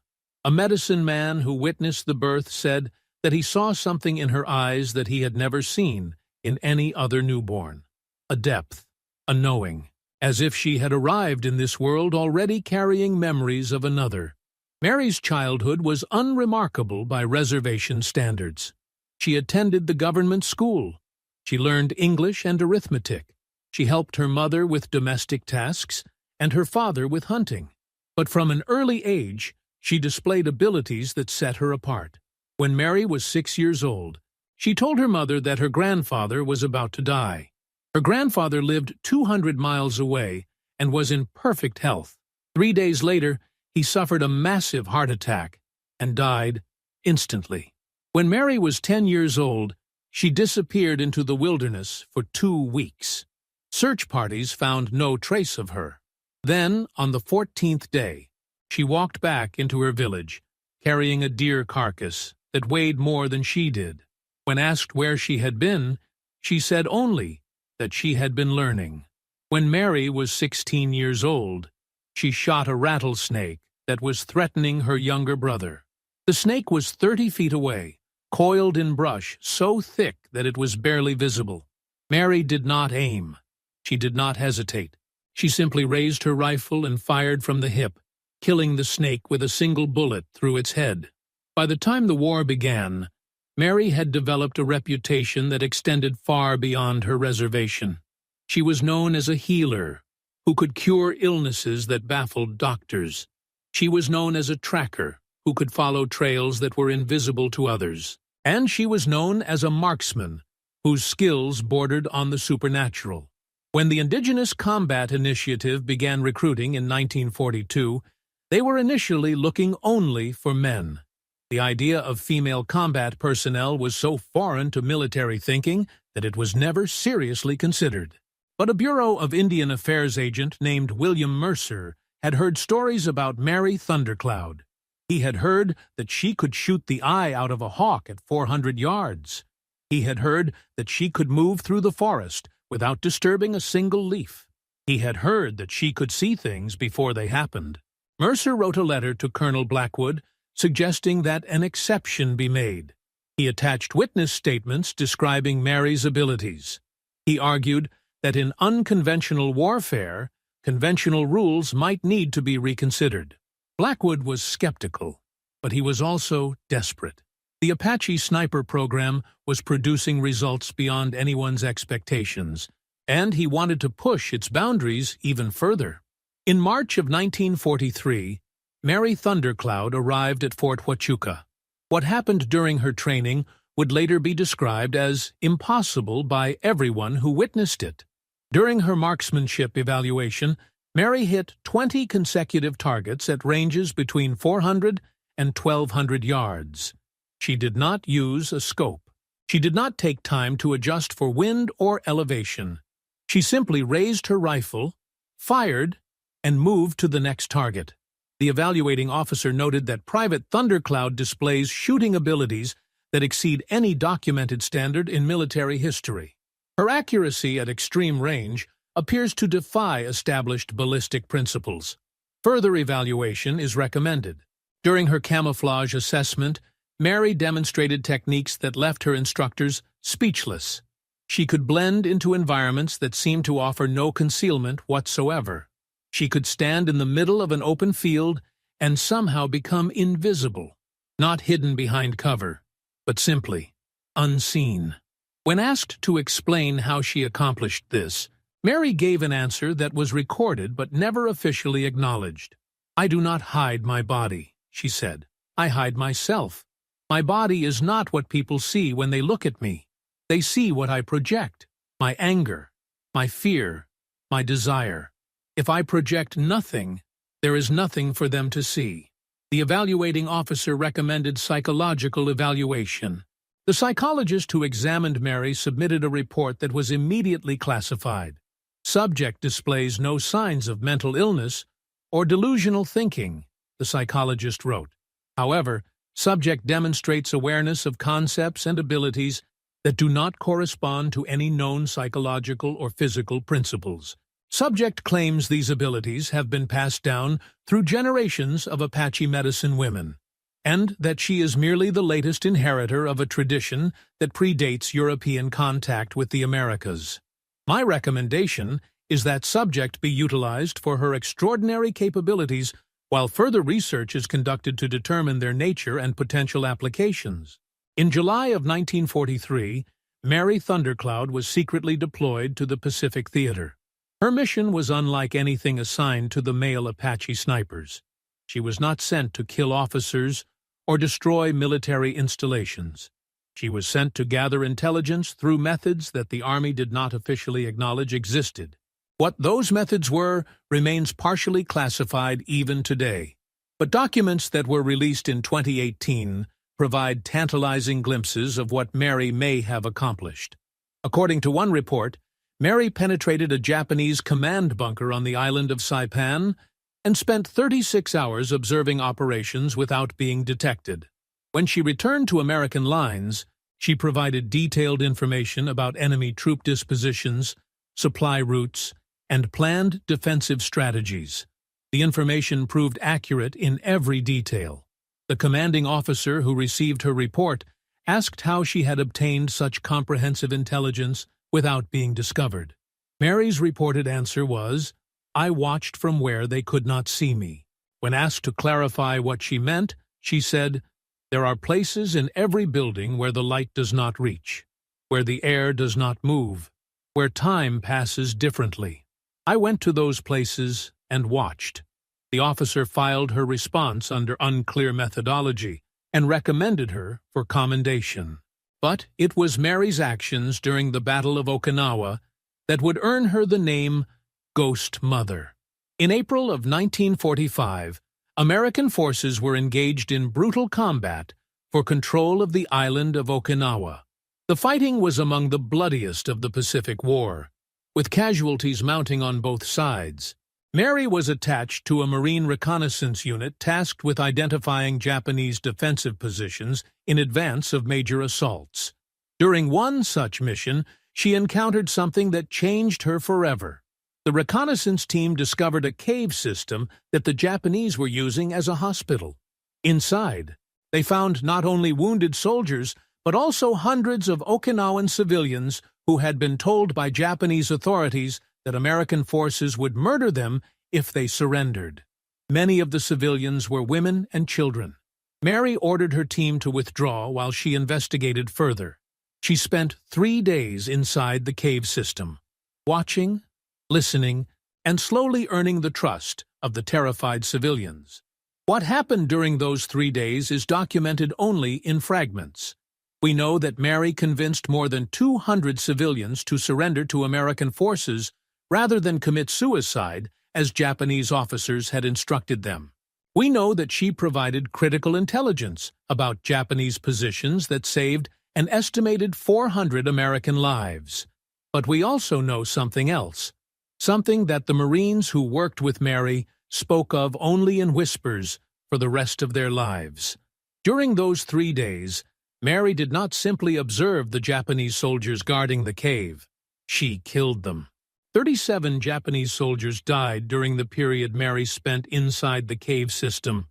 A medicine man who witnessed the birth said that he saw something in her eyes that he had never seen in any other newborn. A depth, a knowing, as if she had arrived in this world already carrying memories of another. Mary's childhood was unremarkable by reservation standards. She attended the government school. She learned English and arithmetic. She helped her mother with domestic tasks and her father with hunting. But from an early age, she displayed abilities that set her apart. When Mary was 6 years old, she told her mother that her grandfather was about to die. Her grandfather lived 200 miles away and was in perfect health. 3 days later, he suffered a massive heart attack and died instantly. When Mary was 10 years old, she disappeared into the wilderness for 2 weeks. Search parties found no trace of her. Then, on the 14th day, she walked back into her village, carrying a deer carcass that weighed more than she did. When asked where she had been, she said only that she had been learning. When Mary was 16 years old, she shot a rattlesnake that was threatening her younger brother. The snake was 30 feet away, coiled in brush so thick that it was barely visible. Mary did not aim. She did not hesitate. She simply raised her rifle and fired from the hip, killing the snake with a single bullet through its head. By the time the war began, Mary had developed a reputation that extended far beyond her reservation. She was known as a healer who could cure illnesses that baffled doctors. She was known as a tracker who could follow trails that were invisible to others. And she was known as a marksman whose skills bordered on the supernatural. When the Indigenous Combat Initiative began recruiting in 1942, they were initially looking only for men. The idea of female combat personnel was so foreign to military thinking that it was never seriously considered. But a Bureau of Indian Affairs agent named William Mercer had heard stories about Mary Thundercloud. He had heard that she could shoot the eye out of a hawk at 400 yards. He had heard that she could move through the forest without disturbing a single leaf. He had heard that she could see things before they happened. Mercer wrote a letter to Colonel Blackwood suggesting that an exception be made. He attached witness statements describing Mary's abilities. He argued that in unconventional warfare, conventional rules might need to be reconsidered. Blackwood was skeptical, but he was also desperate. The Apache sniper program was producing results beyond anyone's expectations, and he wanted to push its boundaries even further. In March of 1943, Mary Thundercloud arrived at Fort Huachuca. What happened during her training would later be described as impossible by everyone who witnessed it. During her marksmanship evaluation, Mary hit 20 consecutive targets at ranges between 400 and 1,200 yards. She did not use a scope. She did not take time to adjust for wind or elevation. She simply raised her rifle, fired, and moved to the next target. The evaluating officer noted that Private Thundercloud displays shooting abilities that exceed any documented standard in military history. Her accuracy at extreme range appears to defy established ballistic principles. Further evaluation is recommended. During her camouflage assessment, Mary demonstrated techniques that left her instructors speechless. She could blend into environments that seemed to offer no concealment whatsoever. She could stand in the middle of an open field and somehow become invisible, not hidden behind cover, but simply unseen. When asked to explain how she accomplished this, Mary gave an answer that was recorded but never officially acknowledged. "I do not hide my body," she said. "I hide myself. My body is not what people see when they look at me. They see what I project, my anger, my fear, my desire. If I project nothing, there is nothing for them to see." The evaluating officer recommended psychological evaluation. The psychologist who examined Mary submitted a report that was immediately classified. "Subject displays no signs of mental illness or delusional thinking," the psychologist wrote. However, subject demonstrates awareness of concepts and abilities that do not correspond to any known psychological or physical principles. Subject claims these abilities have been passed down through generations of Apache medicine women, and that she is merely the latest inheritor of a tradition that predates European contact with the Americas. My recommendation is that subject be utilized for her extraordinary capabilities while further research is conducted to determine their nature and potential applications. In July of 1943, Mary Thundercloud was secretly deployed to the Pacific Theater. Her mission was unlike anything assigned to the male Apache snipers. She was not sent to kill officers or destroy military installations. She was sent to gather intelligence through methods that the Army did not officially acknowledge existed. What those methods were remains partially classified even today. But documents that were released in 2018 provide tantalizing glimpses of what Mary may have accomplished. According to one report, Mary penetrated a Japanese command bunker on the island of Saipan and spent 36 hours observing operations without being detected. When she returned to American lines, she provided detailed information about enemy troop dispositions, supply routes, and planned defensive strategies. The information proved accurate in every detail. The commanding officer who received her report asked how she had obtained such comprehensive intelligence without being discovered. Mary's reported answer was, "I watched from where they could not see me." When asked to clarify what she meant, she said, "There are places in every building where the light does not reach, where the air does not move, where time passes differently. I went to those places and watched." The officer filed her response under unclear methodology and recommended her for commendation. But it was Mary's actions during the Battle of Okinawa that would earn her the name Ghost Mother. In April of 1945, American forces were engaged in brutal combat for control of the island of Okinawa. The fighting was among the bloodiest of the Pacific War, with casualties mounting on both sides. Mary was attached to a Marine reconnaissance unit tasked with identifying Japanese defensive positions in advance of major assaults. During one such mission, she encountered something that changed her forever. The reconnaissance team discovered a cave system that the Japanese were using as a hospital. Inside, they found not only wounded soldiers, but also hundreds of Okinawan civilians who had been told by Japanese authorities that American forces would murder them if they surrendered. Many of the civilians were women and children. Mary ordered her team to withdraw while she investigated further. She spent 3 days inside the cave system, watching, listening, and slowly earning the trust of the terrified civilians. What happened during those 3 days is documented only in fragments. We know that Mary convinced more than 200 civilians to surrender to American forces rather than commit suicide, as Japanese officers had instructed them. We know that she provided critical intelligence about Japanese positions that saved an estimated 400 American lives. But we also know something else, something that the Marines who worked with Mary spoke of only in whispers for the rest of their lives. During those 3 days, Mary did not simply observe the Japanese soldiers guarding the cave. She killed them. 37 Japanese soldiers died during the period Mary spent inside the cave system.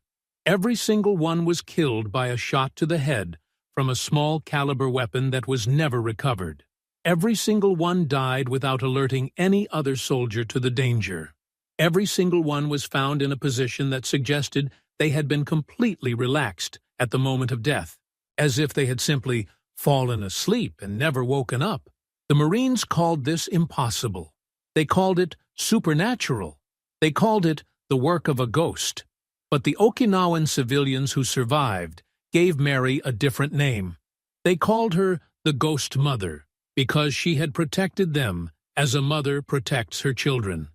Every single one was killed by a shot to the head from a small-caliber weapon that was never recovered. Every single one died without alerting any other soldier to the danger. Every single one was found in a position that suggested they had been completely relaxed at the moment of death, as if they had simply fallen asleep and never woken up. The Marines called this impossible. They called it supernatural. They called it the work of a ghost. But the Okinawan civilians who survived gave Mary a different name. They called her the Ghost Mother because she had protected them as a mother protects her children.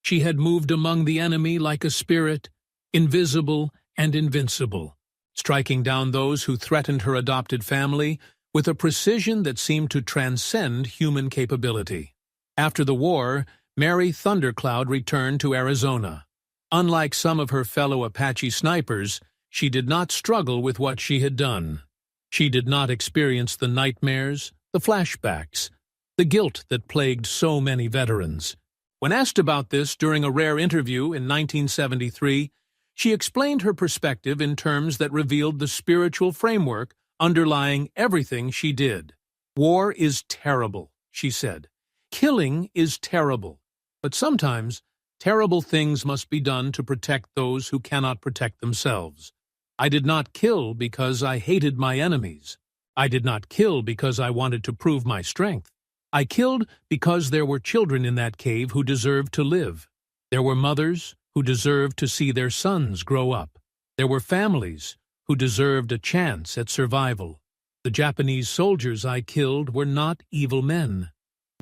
She had moved among the enemy like a spirit, invisible and invincible, striking down those who threatened her adopted family with a precision that seemed to transcend human capability. After the war, Mary Thundercloud returned to Arizona. Unlike some of her fellow Apache snipers, she did not struggle with what she had done. She did not experience the nightmares, the flashbacks, the guilt that plagued so many veterans. When asked about this during a rare interview in 1973, she explained her perspective in terms that revealed the spiritual framework underlying everything she did. "War is terrible," she said. "Killing is terrible, but sometimes terrible things must be done to protect those who cannot protect themselves. I did not kill because I hated my enemies. I did not kill because I wanted to prove my strength. I killed because there were children in that cave who deserved to live. There were mothers who deserved to see their sons grow up. There were families who deserved a chance at survival. The Japanese soldiers I killed were not evil men.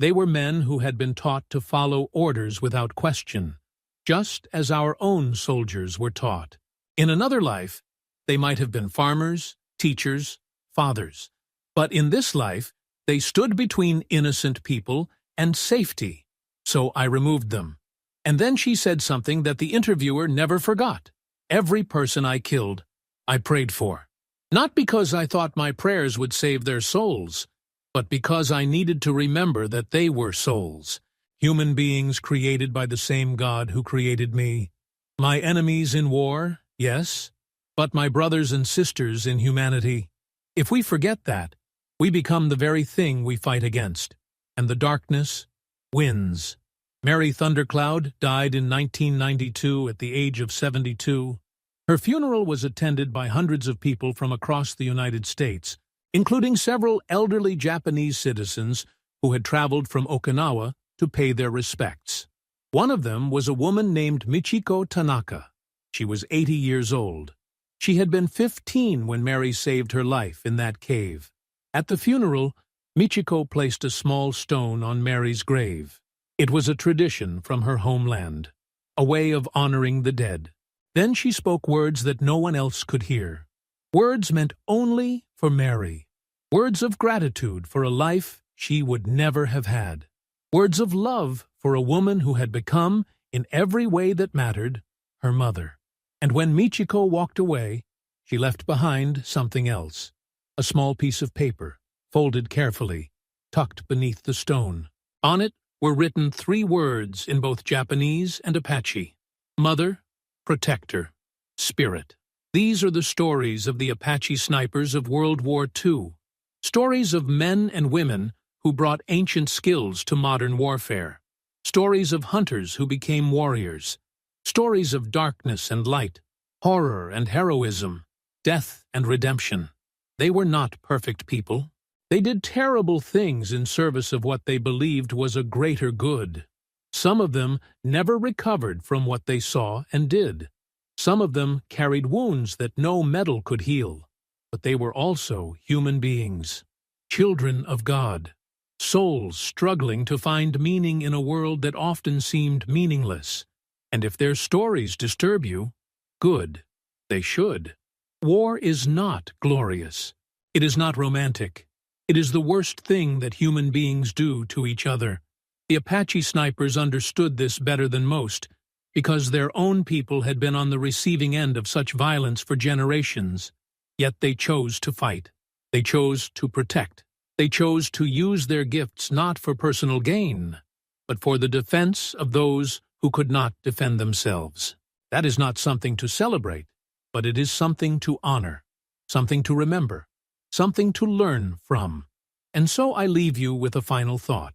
They were men who had been taught to follow orders without question, just as our own soldiers were taught. In another life, they might have been farmers, teachers, fathers. But in this life, they stood between innocent people and safety, so I removed them. And then she said something that the interviewer never forgot. Every person I killed, I prayed for. Not because I thought my prayers would save their souls, but because I needed to remember that they were souls, human beings created by the same God who created me. My enemies in war, yes, but my brothers and sisters in humanity. If we forget that, we become the very thing we fight against, and the darkness wins. Mary Thundercloud died in 1992 at the age of 72. Her funeral was attended by hundreds of people from across the United States, including several elderly Japanese citizens who had traveled from Okinawa to pay their respects. One of them was a woman named Michiko Tanaka. She was 80 years old. She had been 15 when Mary saved her life in that cave. At the funeral, Michiko placed a small stone on Mary's grave. It was a tradition from her homeland, a way of honoring the dead. Then she spoke words that no one else could hear. Words meant only for Mary. Words of gratitude for a life she would never have had. Words of love for a woman who had become, in every way that mattered, her mother. And when Michiko walked away, she left behind something else. A small piece of paper, folded carefully, tucked beneath the stone. On it were written 3 words in both Japanese and Apache: Mother, Protector, Spirit. These are the stories of the Apache snipers of World War II. Stories of men and women who brought ancient skills to modern warfare. Stories of hunters who became warriors. Stories of darkness and light, horror and heroism, death and redemption. They were not perfect people. They did terrible things in service of what they believed was a greater good. Some of them never recovered from what they saw and did. Some of them carried wounds that no medal could heal. But they were also human beings, children of God, souls struggling to find meaning in a world that often seemed meaningless. And if their stories disturb you, good, they should. War is not glorious. It is not romantic. It is the worst thing that human beings do to each other. The Apache snipers understood this better than most, because their own people had been on the receiving end of such violence for generations. Yet they chose to fight. They chose to protect. They chose to use their gifts not for personal gain, but for the defense of those who could not defend themselves. That is not something to celebrate, but it is something to honor, something to remember, something to learn from. And so I leave you with a final thought,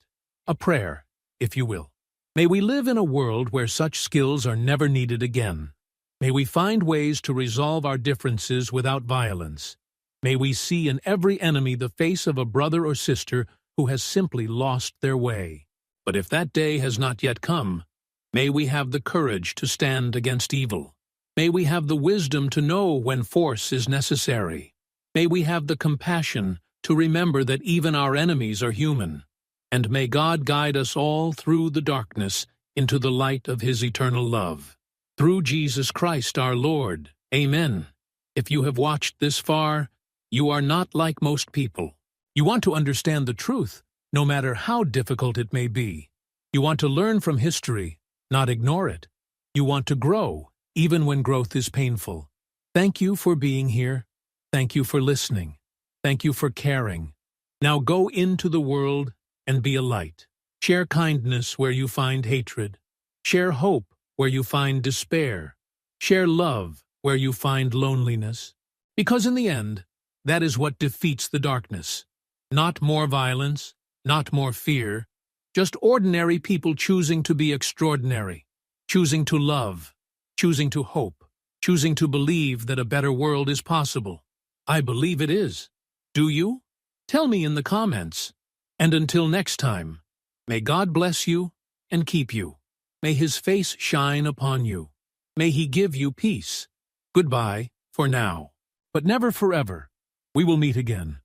a prayer, if you will. May we live in a world where such skills are never needed again. May we find ways to resolve our differences without violence. May we see in every enemy the face of a brother or sister who has simply lost their way. But if that day has not yet come, may we have the courage to stand against evil. May we have the wisdom to know when force is necessary. May we have the compassion to remember that even our enemies are human. And may God guide us all through the darkness into the light of His eternal love. Through Jesus Christ our Lord. Amen. If you have watched this far, you are not like most people. You want to understand the truth, no matter how difficult it may be. You want to learn from history, not ignore it. You want to grow, even when growth is painful. Thank you for being here. Thank you for listening. Thank you for caring. Now go into the world and be a light. Share kindness where you find hatred. Share hope where you find despair. Share love where you find loneliness. Because in the end, that is what defeats the darkness. Not more violence, not more fear, just ordinary people choosing to be extraordinary, choosing to love, choosing to hope, choosing to believe that a better world is possible. I believe it is. Do you? Tell me in the comments. And until next time, may God bless you and keep you. May His face shine upon you. May He give you peace. Goodbye for now, but never forever. We will meet again.